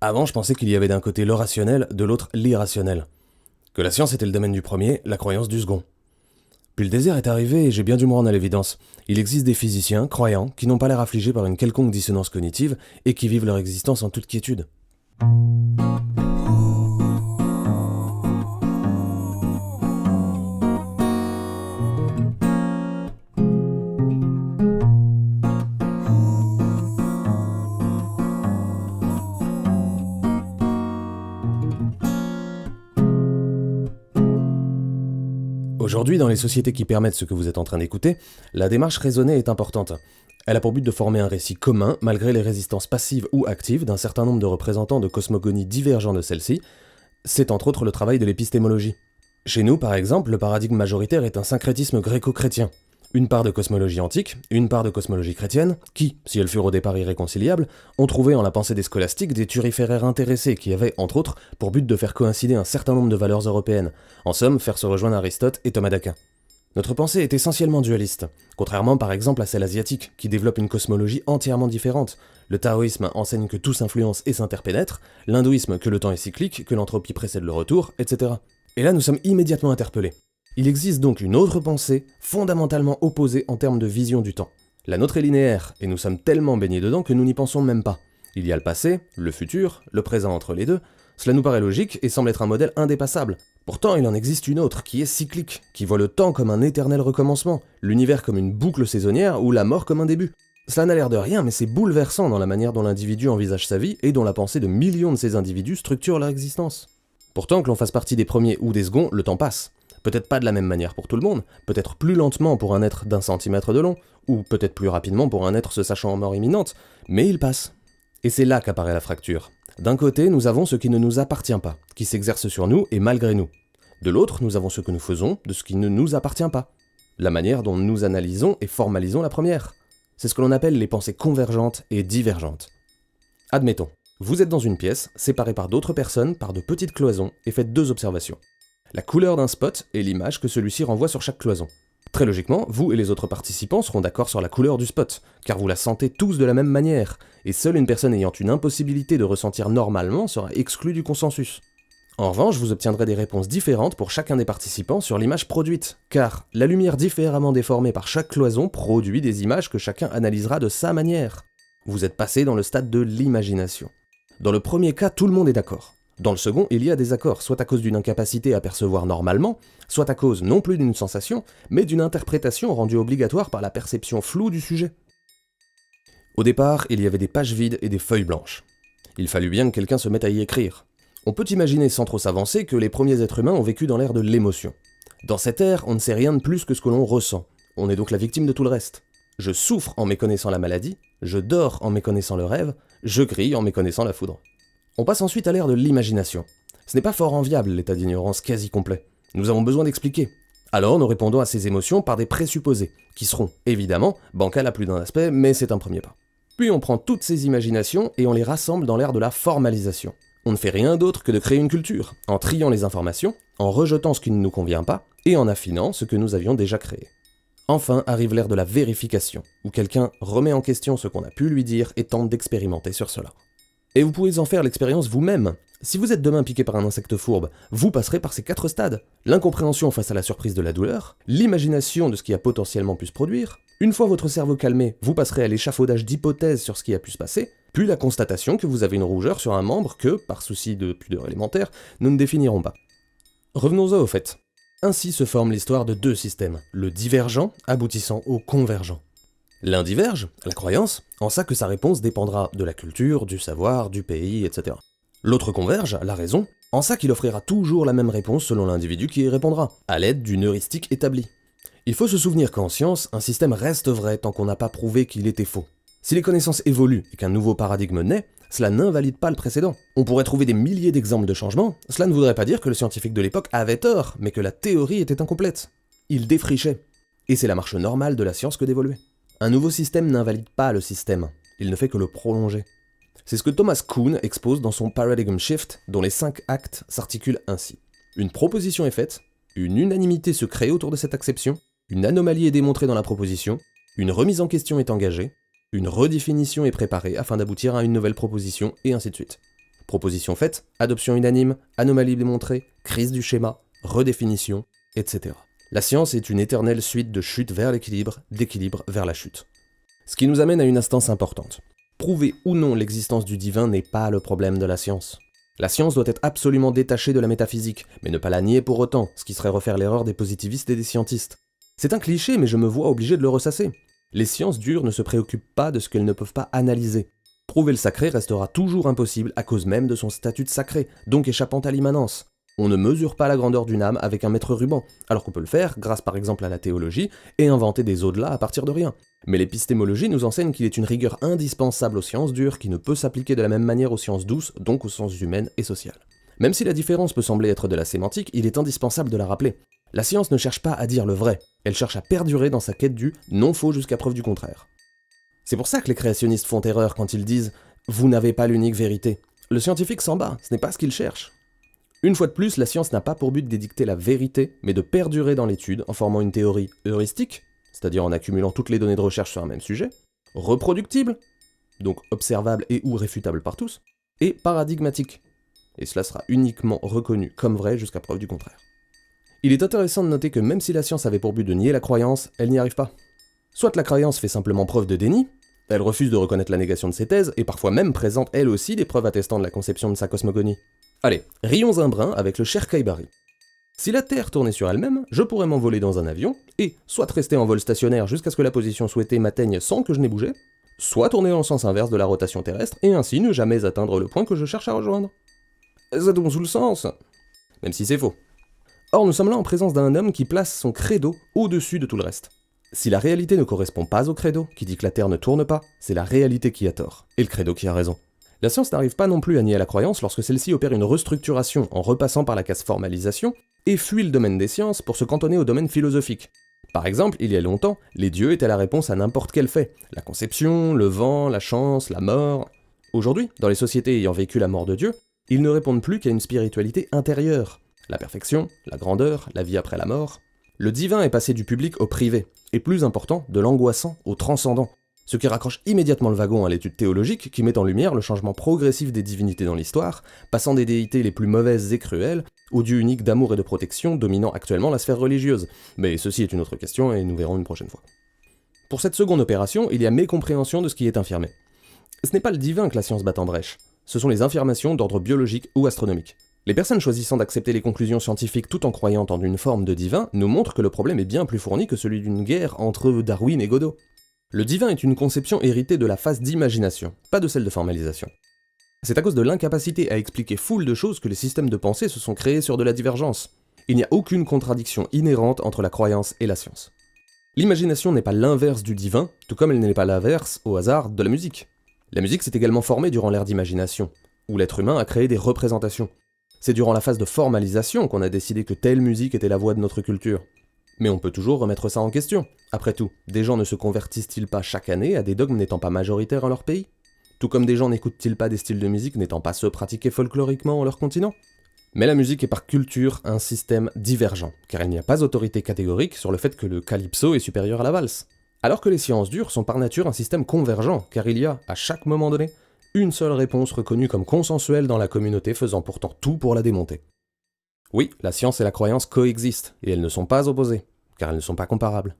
Avant, je pensais qu'il y avait d'un côté le rationnel, de l'autre l'irrationnel. Que la science était le domaine du premier, la croyance du second. Puis le désert est arrivé et j'ai bien dû me rendre à l'évidence. Il existe des physiciens, croyants, qui n'ont pas l'air affligés par une quelconque dissonance cognitive et qui vivent leur existence en toute quiétude. Aujourd'hui, dans les sociétés qui permettent ce que vous êtes en train d'écouter, la démarche raisonnée est importante. Elle a pour but de former un récit commun, malgré les résistances passives ou actives d'un certain nombre de représentants de cosmogonies divergents de celle-ci. C'est entre autres le travail de l'épistémologie. Chez nous, par exemple, le paradigme majoritaire est un syncrétisme gréco-chrétien. Une part de cosmologie antique, une part de cosmologie chrétienne, qui, si elles furent au départ irréconciliables, ont trouvé en la pensée des scolastiques des turiféraires intéressés qui avaient, entre autres, pour but de faire coïncider un certain nombre de valeurs européennes, en somme, faire se rejoindre Aristote et Thomas d'Aquin. Notre pensée est essentiellement dualiste, contrairement par exemple à celle asiatique, qui développe une cosmologie entièrement différente. Le taoïsme enseigne que tout s'influence et s'interpénètre, l'hindouisme que le temps est cyclique, que l'entropie précède le retour, etc. Et là nous sommes immédiatement interpellés. Il existe donc une autre pensée, fondamentalement opposée en termes de vision du temps. La nôtre est linéaire, et nous sommes tellement baignés dedans que nous n'y pensons même pas. Il y a le passé, le futur, le présent entre les deux. Cela nous paraît logique et semble être un modèle indépassable. Pourtant, il en existe une autre, qui est cyclique, qui voit le temps comme un éternel recommencement, l'univers comme une boucle saisonnière ou la mort comme un début. Cela n'a l'air de rien, mais c'est bouleversant dans la manière dont l'individu envisage sa vie et dont la pensée de millions de ces individus structure leur existence. Pourtant, que l'on fasse partie des premiers ou des seconds, le temps passe. Peut-être pas de la même manière pour tout le monde, peut-être plus lentement pour un être d'1 centimètre de long, ou peut-être plus rapidement pour un être se sachant en mort imminente, mais il passe. Et c'est là qu'apparaît la fracture. D'un côté, nous avons ce qui ne nous appartient pas, qui s'exerce sur nous et malgré nous. De l'autre, nous avons ce que nous faisons de ce qui ne nous appartient pas. La manière dont nous analysons et formalisons la première. C'est ce que l'on appelle les pensées convergentes et divergentes. Admettons, vous êtes dans une pièce, séparée par d'autres personnes par de petites cloisons, et faites 2 observations. La couleur d'un spot et l'image que celui-ci renvoie sur chaque cloison. Très logiquement, vous et les autres participants seront d'accord sur la couleur du spot, car vous la sentez tous de la même manière, et seule une personne ayant une impossibilité de ressentir normalement sera exclue du consensus. En revanche, vous obtiendrez des réponses différentes pour chacun des participants sur l'image produite, car la lumière différemment déformée par chaque cloison produit des images que chacun analysera de sa manière. Vous êtes passé dans le stade de l'imagination. Dans le premier cas, tout le monde est d'accord. Dans le second, il y a des accords, soit à cause d'une incapacité à percevoir normalement, soit à cause non plus d'une sensation, mais d'une interprétation rendue obligatoire par la perception floue du sujet. Au départ, il y avait des pages vides et des feuilles blanches. Il fallut bien que quelqu'un se mette à y écrire. On peut imaginer sans trop s'avancer que les premiers êtres humains ont vécu dans l'ère de l'émotion. Dans cette ère, on ne sait rien de plus que ce que l'on ressent. On est donc la victime de tout le reste. Je souffre en méconnaissant la maladie, je dors en méconnaissant le rêve, je crie en méconnaissant la foudre. On passe ensuite à l'ère de l'imagination. Ce n'est pas fort enviable, l'état d'ignorance quasi complet. Nous avons besoin d'expliquer. Alors nous répondons à ces émotions par des présupposés, qui seront, évidemment, bancals à plus d'un aspect, mais c'est un premier pas. Puis on prend toutes ces imaginations et on les rassemble dans l'ère de la formalisation. On ne fait rien d'autre que de créer une culture, en triant les informations, en rejetant ce qui ne nous convient pas, et en affinant ce que nous avions déjà créé. Enfin arrive l'ère de la vérification, où quelqu'un remet en question ce qu'on a pu lui dire et tente d'expérimenter sur cela. Et vous pouvez en faire l'expérience vous-même. Si vous êtes demain piqué par un insecte fourbe, vous passerez par ces 4 stades. L'incompréhension face à la surprise de la douleur, l'imagination de ce qui a potentiellement pu se produire. Une fois votre cerveau calmé, vous passerez à l'échafaudage d'hypothèses sur ce qui a pu se passer, puis la constatation que vous avez une rougeur sur un membre que, par souci de pudeur élémentaire, nous ne définirons pas. Revenons-en au fait. Ainsi se forme l'histoire de 2 systèmes, le divergent aboutissant au convergent. L'un diverge, la croyance, en ça que sa réponse dépendra de la culture, du savoir, du pays, etc. L'autre converge, la raison, en ça qu'il offrira toujours la même réponse selon l'individu qui y répondra, à l'aide d'une heuristique établie. Il faut se souvenir qu'en science, un système reste vrai tant qu'on n'a pas prouvé qu'il était faux. Si les connaissances évoluent et qu'un nouveau paradigme naît, cela n'invalide pas le précédent. On pourrait trouver des milliers d'exemples de changements, cela ne voudrait pas dire que le scientifique de l'époque avait tort, mais que la théorie était incomplète. Il défrichait. Et c'est la marche normale de la science que d'évoluer. Un nouveau système n'invalide pas le système, il ne fait que le prolonger. C'est ce que Thomas Kuhn expose dans son Paradigm Shift, dont les 5 actes s'articulent ainsi. Une proposition est faite, une unanimité se crée autour de cette acception, une anomalie est démontrée dans la proposition, une remise en question est engagée, une redéfinition est préparée afin d'aboutir à une nouvelle proposition, et ainsi de suite. Proposition faite, adoption unanime, anomalie démontrée, crise du schéma, redéfinition, etc. La science est une éternelle suite de chutes vers l'équilibre, d'équilibre vers la chute. Ce qui nous amène à une instance importante. Prouver ou non l'existence du divin n'est pas le problème de la science. La science doit être absolument détachée de la métaphysique, mais ne pas la nier pour autant, ce qui serait refaire l'erreur des positivistes et des scientistes. C'est un cliché, mais je me vois obligé de le ressasser. Les sciences dures ne se préoccupent pas de ce qu'elles ne peuvent pas analyser. Prouver le sacré restera toujours impossible à cause même de son statut de sacré, donc échappant à l'immanence. On ne mesure pas la grandeur d'une âme avec un mètre ruban, alors qu'on peut le faire grâce par exemple à la théologie et inventer des au-delà à partir de rien. Mais l'épistémologie nous enseigne qu'il est une rigueur indispensable aux sciences dures qui ne peut s'appliquer de la même manière aux sciences douces, donc aux sciences humaines et sociales. Même si la différence peut sembler être de la sémantique, il est indispensable de la rappeler. La science ne cherche pas à dire le vrai, elle cherche à perdurer dans sa quête du non-faux jusqu'à preuve du contraire. C'est pour ça que les créationnistes font erreur quand ils disent « vous n'avez pas l'unique vérité ». Le scientifique s'en bat, ce n'est pas ce qu'il cherche. Une fois de plus, la science n'a pas pour but d'édicter la vérité, mais de perdurer dans l'étude en formant une théorie heuristique, c'est-à-dire en accumulant toutes les données de recherche sur un même sujet, reproductible, donc observable et ou réfutable par tous, et paradigmatique. Et cela sera uniquement reconnu comme vrai jusqu'à preuve du contraire. Il est intéressant de noter que même si la science avait pour but de nier la croyance, elle n'y arrive pas. Soit la croyance fait simplement preuve de déni, elle refuse de reconnaître la négation de ses thèses, et parfois même présente elle aussi des preuves attestant de la conception de sa cosmogonie. Allez, rions un brin avec le cher Kaibari. Si la Terre tournait sur elle-même, je pourrais m'envoler dans un avion, et soit rester en vol stationnaire jusqu'à ce que la position souhaitée m'atteigne sans que je n'ai bougé, soit tourner en sens inverse de la rotation terrestre, et ainsi ne jamais atteindre le point que je cherche à rejoindre. Ça tombe sous le sens, même si c'est faux. Or, nous sommes là en présence d'un homme qui place son credo au-dessus de tout le reste. Si la réalité ne correspond pas au credo, qui dit que la Terre ne tourne pas, c'est la réalité qui a tort, et le credo qui a raison. La science n'arrive pas non plus à nier la croyance lorsque celle-ci opère une restructuration en repassant par la case formalisation, et fuit le domaine des sciences pour se cantonner au domaine philosophique. Par exemple, il y a longtemps, les dieux étaient la réponse à n'importe quel fait. La conception, le vent, la chance, la mort. Aujourd'hui, dans les sociétés ayant vécu la mort de Dieu, ils ne répondent plus qu'à une spiritualité intérieure. La perfection, la grandeur, la vie après la mort. Le divin est passé du public au privé, et plus important, de l'angoissant au transcendant. Ce qui raccroche immédiatement le wagon à l'étude théologique qui met en lumière le changement progressif des divinités dans l'histoire, passant des déités les plus mauvaises et cruelles au dieu unique d'amour et de protection dominant actuellement la sphère religieuse. Mais ceci est une autre question et nous verrons une prochaine fois. Pour cette seconde opération, il y a mécompréhension de ce qui est affirmé. Ce n'est pas le divin que la science bat en brèche, ce sont les affirmations d'ordre biologique ou astronomique. Les personnes choisissant d'accepter les conclusions scientifiques tout en croyant en une forme de divin nous montrent que le problème est bien plus fourni que celui d'une guerre entre Darwin et Godot. Le divin est une conception héritée de la phase d'imagination, pas de celle de formalisation. C'est à cause de l'incapacité à expliquer foule de choses que les systèmes de pensée se sont créés sur de la divergence. Il n'y a aucune contradiction inhérente entre la croyance et la science. L'imagination n'est pas l'inverse du divin, tout comme elle n'est pas l'inverse, au hasard, de la musique. La musique s'est également formée durant l'ère d'imagination, où l'être humain a créé des représentations. C'est durant la phase de formalisation qu'on a décidé que telle musique était la voix de notre culture. Mais on peut toujours remettre ça en question. Après tout, des gens ne se convertissent-ils pas chaque année à des dogmes n'étant pas majoritaires en leur pays? Tout comme des gens n'écoutent-ils pas des styles de musique n'étant pas ceux pratiqués folkloriquement en leur continent? Mais la musique est par culture un système divergent, car il n'y a pas autorité catégorique sur le fait que le calypso est supérieur à la valse. Alors que les sciences dures sont par nature un système convergent, car il y a, à chaque moment donné, une seule réponse reconnue comme consensuelle dans la communauté faisant pourtant tout pour la démonter. Oui, la science et la croyance coexistent, et elles ne sont pas opposées, car elles ne sont pas comparables.